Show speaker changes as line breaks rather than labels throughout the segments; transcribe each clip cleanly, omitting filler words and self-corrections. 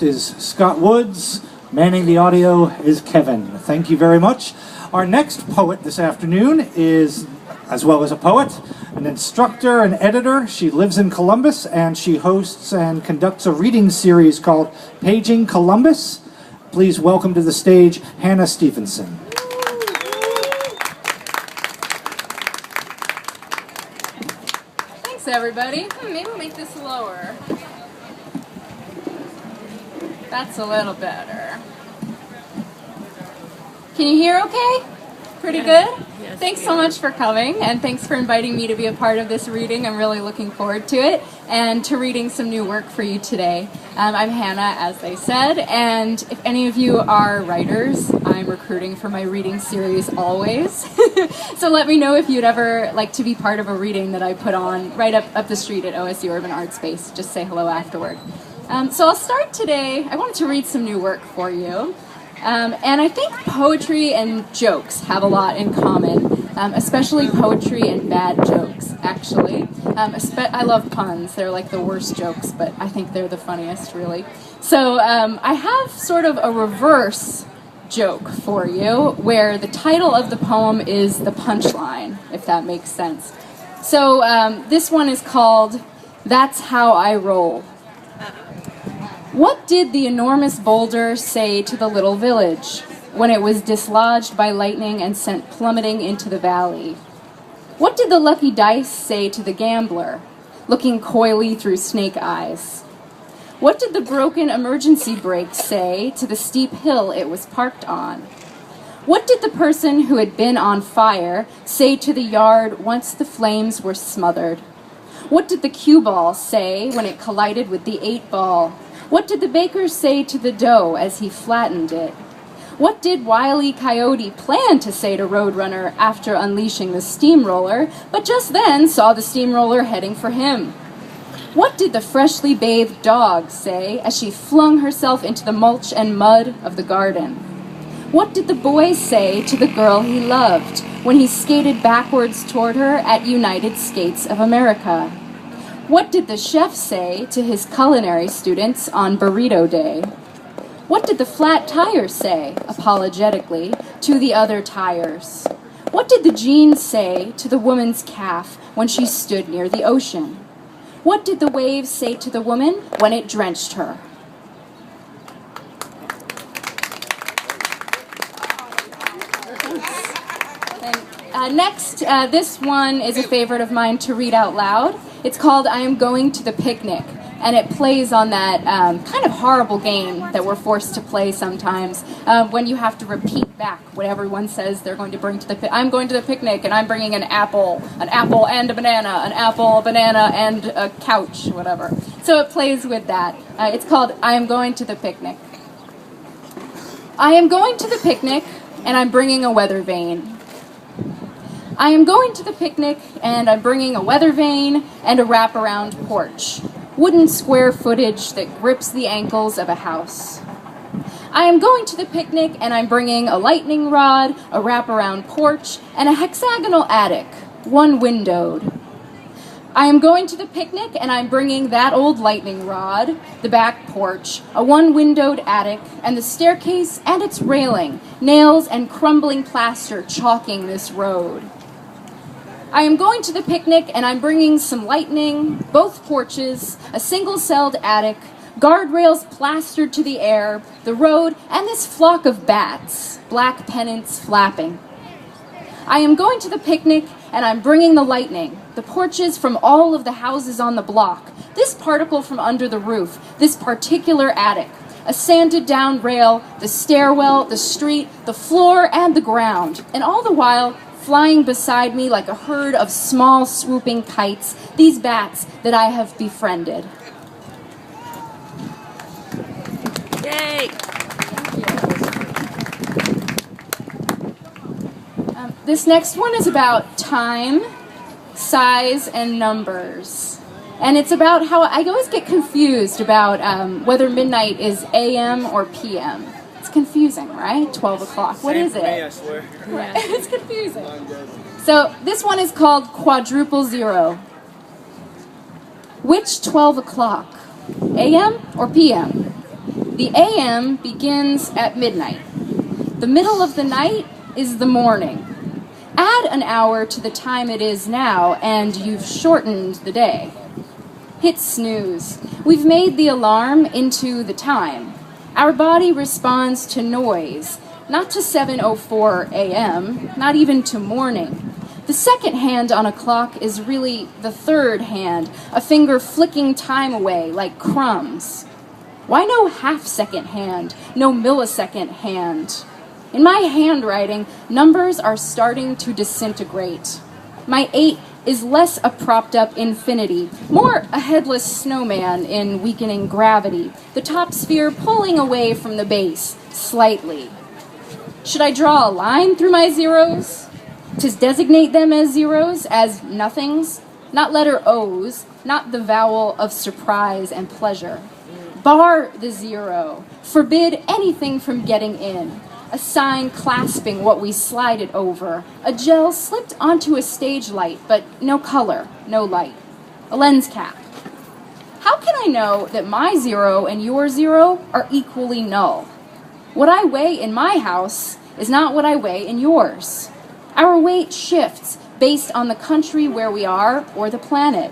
is Scott Woods. Manning the audio is Kevin. Thank you very much. Our next poet this afternoon is, as well as a poet, an instructor and editor. She lives in Columbus and she hosts and conducts a reading series called Paging Columbus. Please welcome to the stage Hannah Stephenson.
Thanks, everybody. Maybe we'll make this lower. That's a little better. Can you hear okay? Pretty good?
Yes,
thanks so much for coming, and thanks for inviting me to be a part of this reading. I'm really looking forward to it, and to reading some new work for you today. I'm Hannah, as they said, and if any of you are writers, I'm recruiting for my reading series always. So let me know if you'd ever like to be part of a reading that I put on right up the street at OSU Urban Art Space. Just say hello afterward. So I'll start today. I wanted to read some new work for you. And I think poetry and jokes have a lot in common, especially poetry and bad jokes, actually. I love puns. They're like the worst jokes, but I think they're the funniest, really. So I have sort of a reverse joke for you, where the title of the poem is the punchline, if that makes sense. So this one is called That's How I Roll. What did the enormous boulder say to the little village when it was dislodged by lightning and sent plummeting into the valley? What did the lucky dice say to the gambler, looking coyly through snake eyes? What did the broken emergency brake say to the steep hill it was parked on? What did the person who had been on fire say to the yard once the flames were smothered? What did the cue ball say when it collided with the 8-ball? What did the baker say to the dough as he flattened it? What did Wile E. Coyote plan to say to Roadrunner after unleashing the steamroller, but just then saw the steamroller heading for him? What did the freshly bathed dog say as she flung herself into the mulch and mud of the garden? What did the boy say to the girl he loved when he skated backwards toward her at United Skates of America? What did the chef say to his culinary students on Burrito Day? What did the flat tire say, apologetically, to the other tires? What did the jeans say to the woman's calf when she stood near the ocean? What did the waves say to the woman when it drenched her? Next, this one is a favorite of mine to read out loud. It's called I Am Going to the Picnic, and it plays on that kind of horrible game that we're forced to play sometimes when you have to repeat back what everyone says they're going to bring to the picnic. I'm going to the picnic, and I'm bringing an apple and a banana, an apple, a banana, and a couch, whatever. So it plays with that. It's called I Am Going to the Picnic. I am going to the picnic, and I'm bringing a weather vane. I am going to the picnic, and I'm bringing a weather vane and a wraparound porch, wooden square footage that grips the ankles of a house. I am going to the picnic, and I'm bringing a lightning rod, a wraparound porch, and a hexagonal attic, one-windowed. I am going to the picnic, and I'm bringing that old lightning rod, the back porch, a one-windowed attic, and the staircase and its railing, nails and crumbling plaster chalking this road. I am going to the picnic, and I'm bringing some lightning, both porches, a single-celled attic, guardrails plastered to the air, the road, and this flock of bats, black pennants flapping. I am going to the picnic, and I'm bringing the lightning, the porches from all of the houses on the block, this particle from under the roof, this particular attic, a sanded-down rail, the stairwell, the street, the floor, and the ground, and all the while, flying beside me like a herd of small swooping kites, these bats that I have befriended.
Yay!
This next one is about time, size, and numbers. And it's about how I always get confused about whether midnight is AM or PM. It's confusing, right? 12 o'clock. What is it?
Me, I swear.
Yeah. It's confusing. So this one is called Quadruple Zero. Which 12 o'clock? AM or PM? The AM begins at midnight. The middle of the night is the morning. Add an hour to the time it is now, and you've shortened the day. Hit snooze. We've made the alarm into the time. Our body responds to noise, not to 7:04 a.m., not even to morning. The second hand on a clock is really the third hand, a finger flicking time away like crumbs. Why no half-second hand, no millisecond hand? In my handwriting, numbers are starting to disintegrate. My 8 is less a propped-up infinity, more a headless snowman in weakening gravity, the top sphere pulling away from the base, slightly. Should I draw a line through my zeros? To designate them as zeros, as nothings? Not letter O's, not the vowel of surprise and pleasure. Bar the zero. Forbid anything from getting in. A sign clasping what we slided over. A gel slipped onto a stage light, but no color, no light. A lens cap. How can I know that my zero and your zero are equally null? What I weigh in my house is not what I weigh in yours. Our weight shifts based on the country where we are or the planet.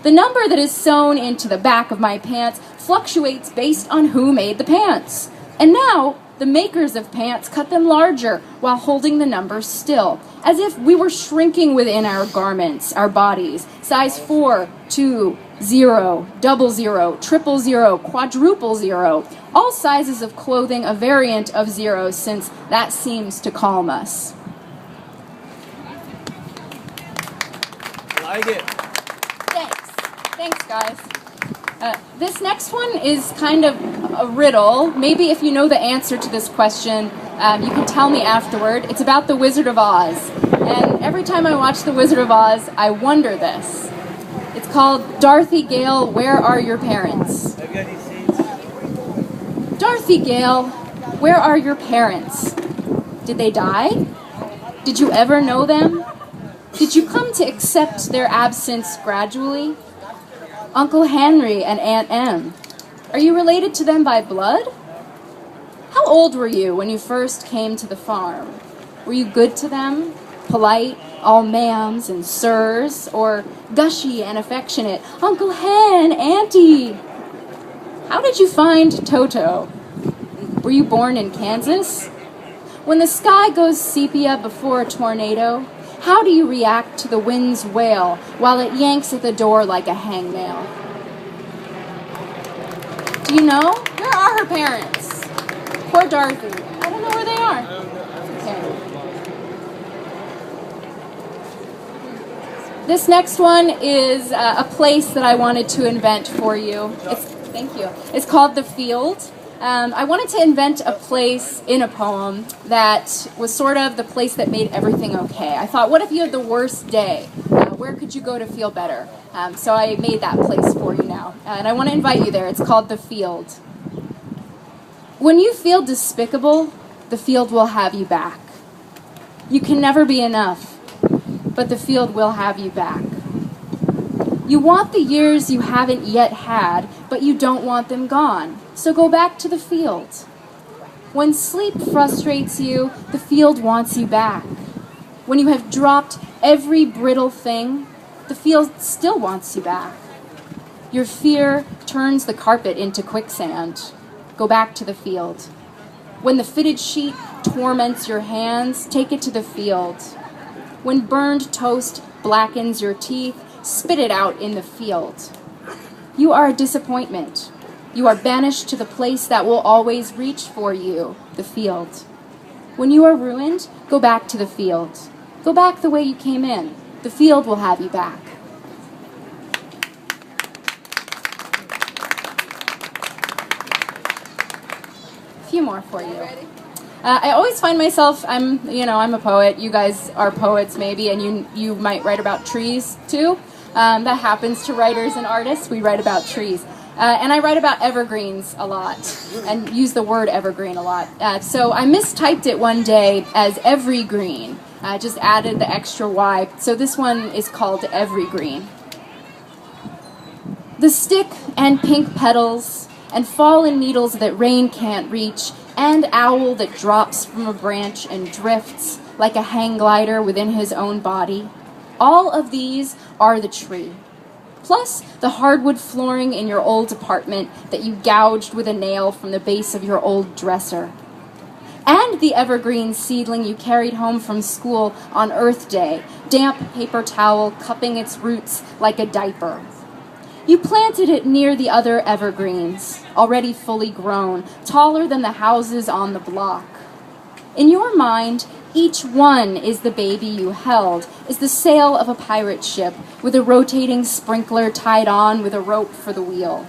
The number that is sewn into the back of my pants fluctuates based on who made the pants. And now, the makers of pants cut them larger while holding the numbers still, as if we were shrinking within our garments, our bodies. Size 4, 2, 0, 00, 000, quadruple 0. All sizes of clothing a variant of 0, since that seems to calm us.
Like it.
Thanks, guys. This next one is kind of a riddle. Maybe if you know the answer to this question, you can tell me afterward. It's about the Wizard of Oz. And every time I watch the Wizard of Oz, I wonder this. It's called Dorothy Gale, Where Are Your Parents?
Have you got any seats?
Dorothy Gale, where are your parents? Did they die? Did you ever know them? Did you come to accept their absence gradually? Uncle Henry and Aunt Em, are you related to them by blood? How old were you when you first came to the farm? Were you good to them? Polite, all ma'ams and sirs, or gushy and affectionate, Uncle Hen, Auntie? How did you find Toto? Were you born in Kansas? When the sky goes sepia before a tornado, how do you react to the wind's wail while it yanks at the door like a hangnail? Do you know? Where are her parents? Poor Dorothy. I don't know where they are. Okay. This next one is a place that I wanted to invent for you. Thank you. It's called The Field. I wanted to invent a place in a poem that was sort of the place that made everything okay. I thought, what if you had the worst day? Where could you go to feel better? So I made that place for you now. And I want to invite you there. It's called The Field. When you feel despicable, the field will have you back. You can never be enough, but the field will have you back. You want the years you haven't yet had, but you don't want them gone. So go back to the field. When sleep frustrates you, the field wants you back. When you have dropped every brittle thing, the field still wants you back. Your fear turns the carpet into quicksand. Go back to the field. When the fitted sheet torments your hands, take it to the field. When burned toast blackens your teeth, spit it out in the field. You are a disappointment. You are banished to the place that will always reach for you, the field. When you are ruined, go back to the field. Go back the way you came in. The field will have you back. A few more for you. I always find myself, I'm a poet. You guys are poets maybe, and you might write about trees too. That happens to writers and artists. We write about trees. And I write about evergreens a lot and use the word evergreen a lot. So I mistyped it one day as evergreen. I just added the extra Y. So this one is called Evergreen. The stick and pink petals and fallen needles that rain can't reach, and owl that drops from a branch and drifts like a hang glider within his own body. All of these are the tree. Plus the hardwood flooring in your old apartment that you gouged with a nail from the base of your old dresser. And the evergreen seedling you carried home from school on Earth Day, damp paper towel cupping its roots like a diaper. You planted it near the other evergreens, already fully grown, taller than the houses on the block. In your mind, each one is the baby you held, is the sail of a pirate ship with a rotating sprinkler tied on with a rope for the wheel.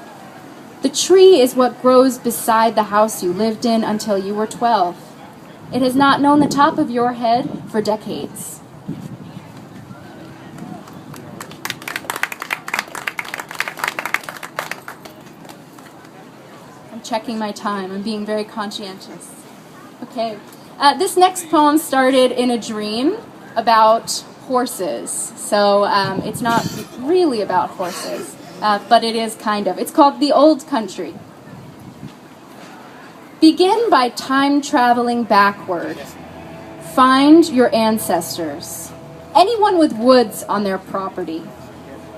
The tree is what grows beside the house you lived in until you were 12. It has not known the top of your head for decades. I'm checking my time. I'm being very conscientious. Okay. This next poem started in a dream about horses. So it's not really about horses, but it is kind of. It's called The Old Country. Begin by time traveling backward. Find your ancestors. Anyone with woods on their property,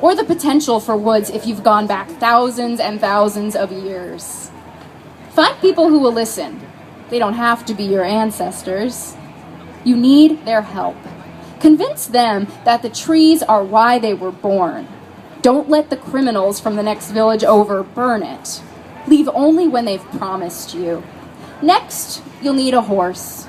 or the potential for woods if you've gone back thousands and thousands of years. Find people who will listen. They don't have to be your ancestors. You need their help. Convince them that the trees are why they were born. Don't let the criminals from the next village over burn it. Leave only when they've promised you. Next, you'll need a horse.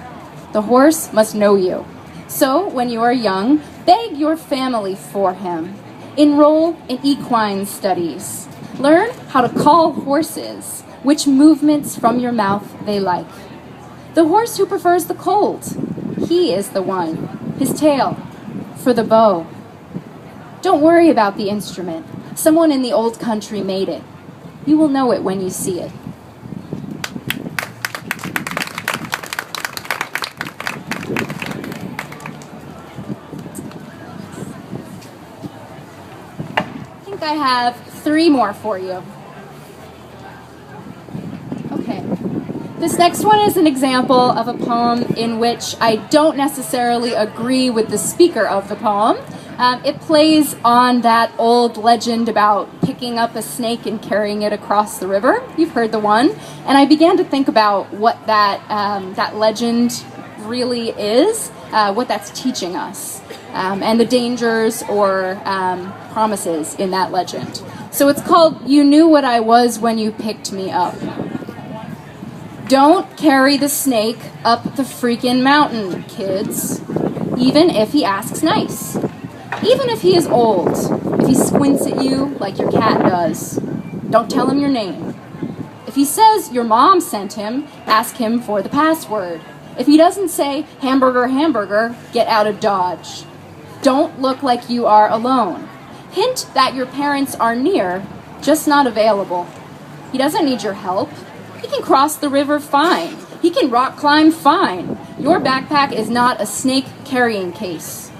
The horse must know you. So, when you are young, beg your family for him. Enroll in equine studies. Learn how to call horses, which movements from your mouth they like. The horse who prefers the cold, he is the one. His tail, for the bow. Don't worry about the instrument. Someone in the old country made it. You will know it when you see it. I think I have 3 more for you. Okay. This next one is an example of a poem in which I don't necessarily agree with the speaker of the poem. It plays on that old legend about picking up a snake and carrying it across the river. You've heard the one. And I began to think about what that legend really is, what that's teaching us, and the dangers or promises in that legend. So it's called You Knew What I Was When You Picked Me Up. Don't carry the snake up the freaking mountain, kids. Even if he asks nice. Even if he is old. If he squints at you like your cat does. Don't tell him your name. If he says your mom sent him, ask him for the password. If he doesn't say hamburger, hamburger, get out of Dodge. Don't look like you are alone. Hint that your parents are near, just not available. He doesn't need your help. He can cross the river fine. He can rock climb fine. Your backpack is not a snake carrying case.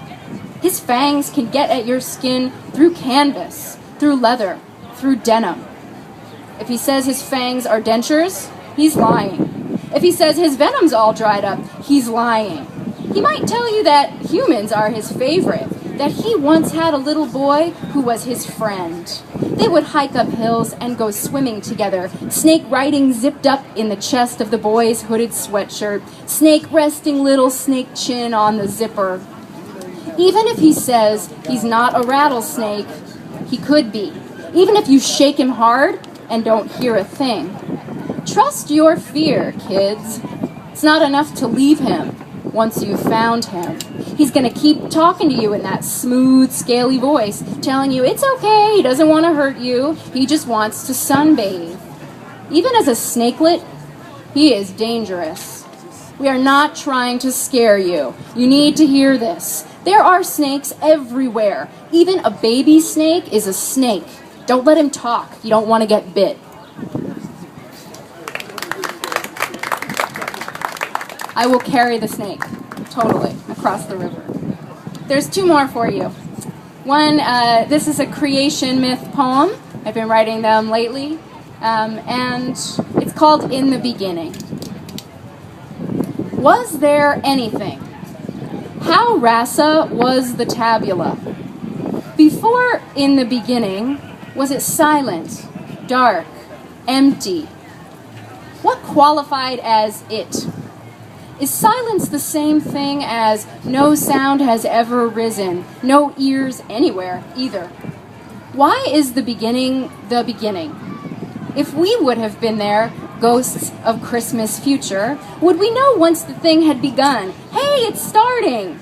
His fangs can get at your skin through canvas, through leather, through denim. If he says his fangs are dentures, he's lying. If he says his venom's all dried up, he's lying. He might tell you that humans are his favorite, that he once had a little boy who was his friend. They would hike up hills and go swimming together, snake riding zipped up in the chest of the boy's hooded sweatshirt, snake resting little snake chin on the zipper. Even if he says he's not a rattlesnake, he could be. Even if you shake him hard and don't hear a thing. Trust your fear, kids. It's not enough to leave him once you've found him. He's gonna keep talking to you in that smooth, scaly voice, telling you it's okay, he doesn't want to hurt you, he just wants to sunbathe. Even as a snakelet, he is dangerous. We are not trying to scare you. You need to hear this. There are snakes everywhere. Even a baby snake is a snake. Don't let him talk. You don't want to get bit. I will carry the snake, totally, across the river. There's 2 more for you. One, this is a creation myth poem. I've been writing them lately. and it's called In the Beginning. Was there anything? How rasa was the tabula? Before in the beginning, was it silent, dark, empty? What qualified as it? Is silence the same thing as no sound has ever risen, no ears anywhere either? Why is the beginning the beginning? If we would have been there, ghosts of Christmas future, would we know once the thing had begun? Hey, it's starting!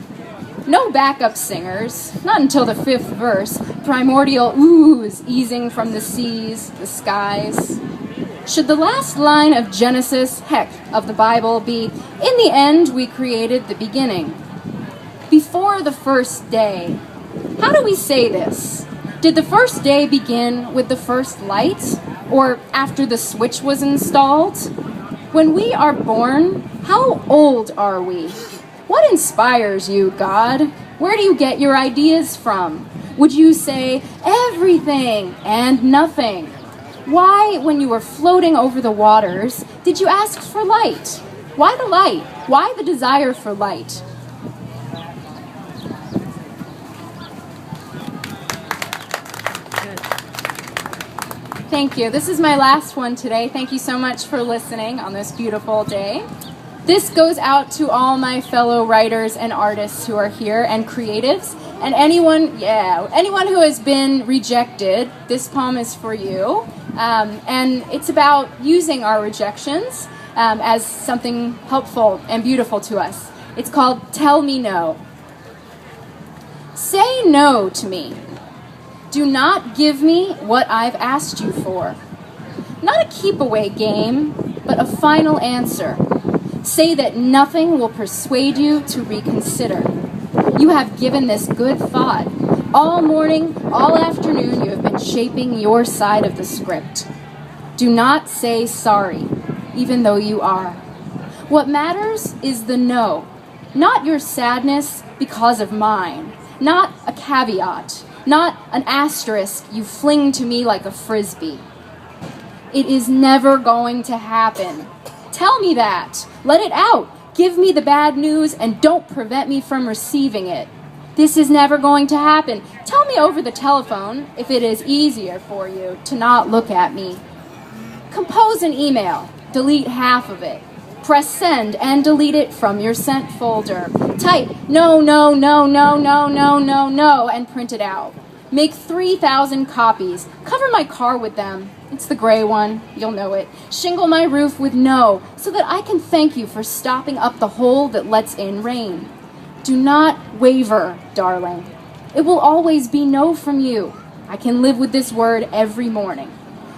No backup singers, not until the 5th verse, primordial oohs easing from the seas, the skies. Should the last line of Genesis, heck, of the Bible be, in the end we created the beginning? Before the first day. How do we say this? Did the first day begin with the first light? Or after the switch was installed? When we are born, how old are we? What inspires you, God? Where do you get your ideas from? Would you say everything and nothing? Why, when you were floating over the waters, did you ask for light? Why the light? Why the desire for light? Thank you. This is my last one today. Thank you so much for listening on this beautiful day. This goes out to all my fellow writers and artists who are here and creatives. And anyone who has been rejected, this poem is for you. And it's about using our rejections as something helpful and beautiful to us. It's called Tell Me No. Say no to me. Do not give me what I've asked you for. Not a keep-away game, but a final answer. Say that nothing will persuade you to reconsider. You have given this good thought. All morning, all afternoon, you have been shaping your side of the script. Do not say sorry, even though you are. What matters is the no, not your sadness because of mine, not a caveat, not an asterisk you fling to me like a frisbee. It is never going to happen. Tell me that. Let it out. Give me the bad news and don't prevent me from receiving it. This is never going to happen. Tell me over the telephone if it is easier for you to not look at me. Compose an email. Delete half of it. Press send and delete it from your sent folder. Type no, no, no, no, no, no, no, no, and print it out. Make 3,000 copies. Cover my car with them. It's the gray one. You'll know it. Shingle my roof with no, so that I can thank you for stopping up the hole that lets in rain. Do not waver, darling. It will always be no from you. I can live with this word every morning.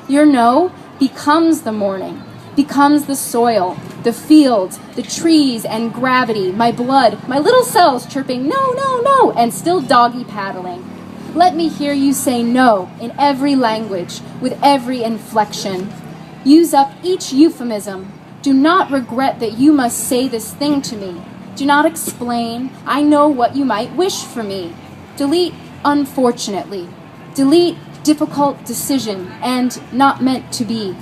Your no becomes the morning, becomes the soil, the fields, the trees and gravity, my blood, my little cells chirping no, no, no, and still doggy paddling. Let me hear you say no in every language, with every inflection. Use up each euphemism. Do not regret that you must say this thing to me. Do not explain. I know what you might wish for me. Delete unfortunately. Delete difficult decision and not meant to be.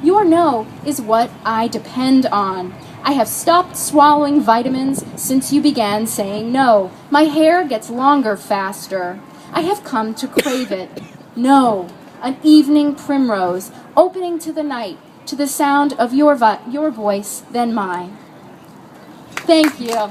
Your no is what I depend on. I have stopped swallowing vitamins since you began saying no. My hair gets longer faster. I have come to crave it. No, an evening primrose, opening to the night, to the sound of your voice, then mine. Thank you.